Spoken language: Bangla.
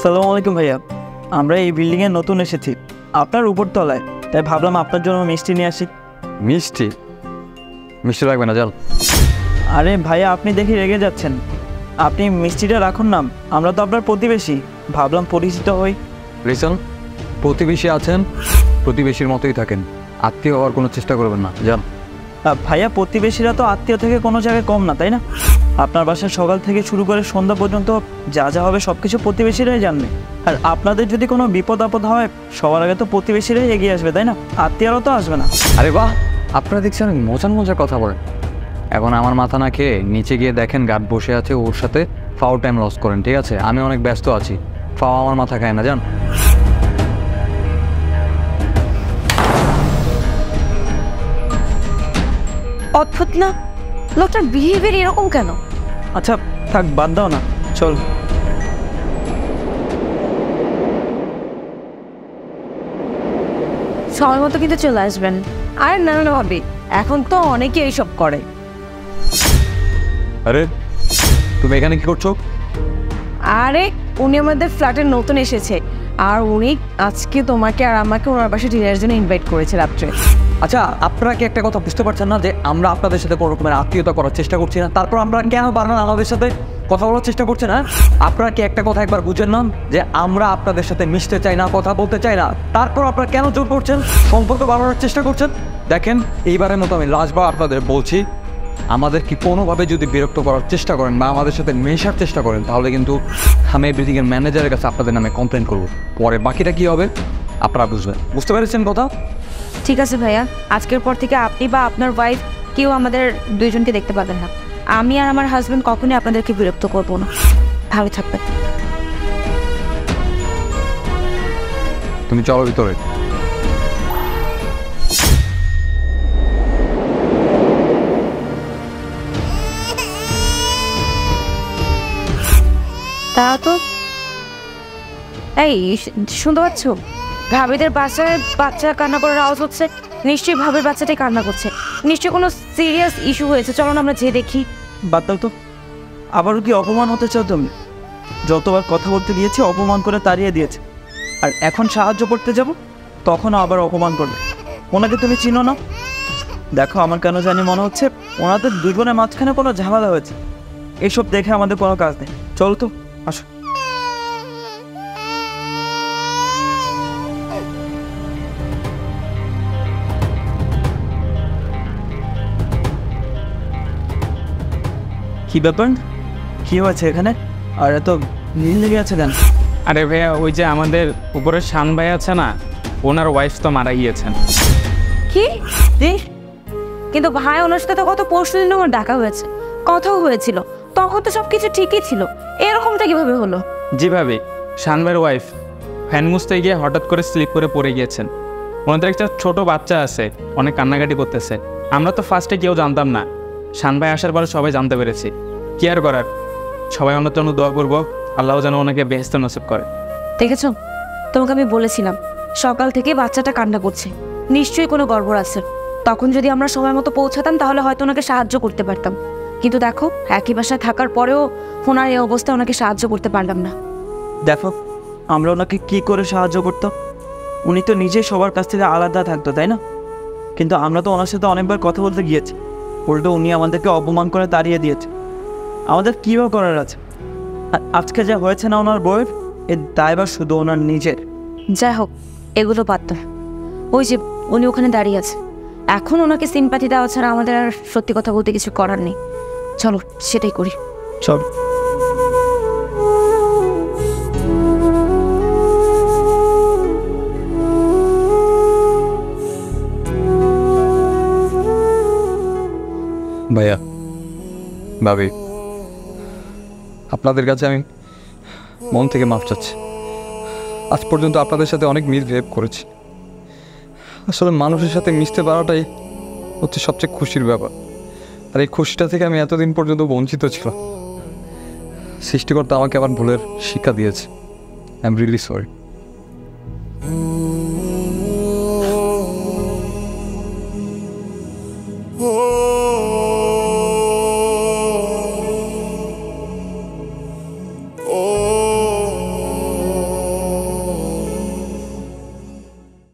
আসসালামু আলাইকুম ভাইয়া, আমরা এই বিল্ডিংয়ে নতুন এসেছি আপনার উপর তলায়, তাই ভাবলাম আপনার জন্য মিষ্টি নিয়ে আসি। মিষ্টি মিষ্টি লাগবে না, চল। আরে ভাইয়া, আপনি দেখি রেগে যাচ্ছেন। আপনি মিষ্টিটা রাখুন না, আমরা তো আপনার প্রতিবেশী, ভাবলাম পরিচিত হই। লিসন, প্রতিবেশী আছেন, প্রতিবেশীর মতোই থাকেন, আত্মীয় হওয়ার কোনো চেষ্টা করবেন না, যান। ভাইয়া, প্রতিবেশীরা তো আত্মীয় থেকে কোনো জায়গায় কম না, তাই না? আপনার বাসায় সকাল থেকে শুরু করে সন্ধ্যা পর্যন্ত যা যা হবে সব কিছু প্রতিবেশীরাই জানবে। আর আপনাদের যদি কোনো বিপদ আপদ হয় সবার আগে তো প্রতিবেশীরাই এগিয়ে আসবে, তাই না? আত্মীয়রাও তো আসবে না। আরে বাহ, আপনারা দেখছি অনেক মজার মজার কথা বলেন। এখন আমার মাথা না খেয়ে নিচে গিয়ে দেখেন গার্ড বসে আছে, ওর সাথে ফাও টাইম লস করেন, ঠিক আছে? আমি অনেক ব্যস্ত আছি, ফাও আমার মাথা খায় না, যান। অদ্ভুত না, লোকটার বিহেভিয়ার এরকম কেন? আচ্ছা থাক, বাদ দাও না, চল। সময় মতো কিন্তু চলে আসবেন। আর না না ভাবি, এখন তো অনেকে এইসব করে। আরে তুমি এখানে কি করছো? আরে উনি আমাদের ফ্ল্যাটের নতুন এসেছে, আর উনি আজকে তোমাকে আর আমাকে ওনার বাসায় ডিনারের জন্য ইনভাইট করেছে রাত্রে। আচ্ছা, আপনারা কি একটা কথা বুঝতে পারছেন না যে আমরা আপনাদের সাথে কোনো রকমের আত্মীয়তা করার চেষ্টা করছি না? তারপর আমরা কেন বারবার আমাদের সাথে কথা বলার চেষ্টা করছে না? আপনারা কি একটা কথা একবার বুঝেন না যে আমরা আপনাদের সাথে মিশতে চাই না, কথা বলতে চাই না? তারপর আপনারা কেন জোর করছেন, সম্পর্ক বাড়ানোর চেষ্টা করছেন? দেখেন, এইবারের মতো আমি লাস্টবার আপনাদের বলছি, আমাদের কি কোনোভাবে যদি বিরক্ত করার চেষ্টা করেন বা আমাদের সাথে মেশার চেষ্টা করেন, তাহলে কিন্তু আমি এই বিল্ডিংয়ের ম্যানেজারের কাছে আপনাদের নামে কমপ্লেন করবো। পরে বাকিটা কী হবে আপনারা বুঝবেন। বুঝতে পেরেছেন কথা? ঠিক আছে ভাইয়া, আজকের পর থেকে আপনি বা আপনার ওয়াইফ কেউ আমাদের দুইজনকে দেখতে পাবেন না। আমি আর আমার হাজবেন্ড কখনোই আপনাদেরকে বিরক্ত করবো না। ভালো থাকবেন। তুমি চলো ভিতরে। তারা তো এই শুনতে পাচ্ছ? ভাবিদের বাসায় বাচ্চা কান্না করার আওয়াজ হচ্ছে। নিশ্চয়ই ভাবির বাচ্চাটাই কান্না করছে, নিশ্চয়ই কোনো সিরিয়াস ইস্যু হয়েছে। চলো না আমরা যেয়ে দেখি। বাদ দাও তো, আবারও কি অপমান হতে চাও তুমি? যতবার কথা বলতে গিয়েছি অপমান করে তাড়িয়ে দিয়েছে, আর এখন সাহায্য করতে যাব তখন আবার অপমান করবে। ওনাকে তুমি চিনো না? দেখো, আমার কেন জানি মনে হচ্ছে ওনাদের দুজনের মাঝখানে কোনো ঝামেলা হয়েছে। এইসব দেখে আমাদের কোনো কাজ নেই, চলো তো, আসো। কি ব্যাপার, কি হয়েছে এখানে? আর এত নীল লেগে আছে কেন? আরে ভাইয়া, ওই যে আমাদের উপরে শান ভাই আছে না, ওনার ওয়াইফ তো মারা গিয়েছেন। কি? কিন্তু ভাই, ওনার সাথে তো কত পরশু দিন আমার ডাকা হয়েছে, কথাও হয়েছিল, তখন তো সবকিছু ঠিকই ছিল। এরকমটা কিভাবে হলো? যেভাবে শান ভাইয়ের ওয়াইফ ফ্যান মুছতে গিয়ে হঠাৎ করে স্লিপ করে পড়ে গিয়েছেন। ওনাদের একটা ছোট বাচ্চা আছে, অনেক কান্নাকাটি করতেছে। আমরা তো ফার্স্টে কেউ জানতাম না, শান ভাই আসার পরে সবাই জানতে পেরেছি। কি আর করার, সবাই ওনার জন্য দোয়া করবো, আল্লাহ যেন ওনাকে বেহেশত নসিব করে। দেখেছো, তোমাকে আমি বলেছিলাম সকাল থেকে বাচ্চাটা কান্না করছে, নিশ্চয়ই কোনো গড়বড় আছে। তখন যদি আমরা সময় মতো পৌঁছাতাম তাহলে হয়তো ওনাকে সাহায্য করতে পারতাম। কিন্তু দেখো, একই বাসায় থাকার পরেও ওনার এই অবস্থা, ওনাকে সাহায্য করতে পারলাম না। দেখো, আমরা ওনাকে কি করে সাহায্য করতাম? উনি তো নিজে সবার কাছ থেকে আলাদা থাকতো, তাই না? কিন্তু আমরা তো ওনার সাথে অনেকবার কথা বলতে গিয়েছি, উল্টো উনি আমাদেরকে অপমান করে তাড়িয়ে দিয়েছে। আমাদের কী বা করার আছে? আর আজকে যা হয়েছে না ওনার বউয়ের, এর দায়ভার শুধু ওনার নিজের। যাই হোক, এগুলো বাদ দাও। ওই যে উনি ওখানে দাঁড়িয়ে আছে, এখন ওনাকে সিম্পাথি দেওয়া ছাড়া আমাদের আর সত্যি কথা বলতে কিছু করার নেই। চলো সেটাই করি। চল। ভাইয়া, ভাবি, আপনাদের কাছে আমি মন থেকে মাফ চাচ্ছি। আজ পর্যন্ত আপনাদের সাথে অনেক মিসবিহেভ করেছি। আসলে মানুষের সাথে মিশতে পারাটাই হচ্ছে সবচেয়ে খুশির ব্যাপার, আর এই খুশিটা থেকে আমি এতদিন পর্যন্ত বঞ্চিত ছিলাম। সৃষ্টিকর্তা আমাকে আবার ভুলের শিক্ষা দিয়েছে। I am really sorry.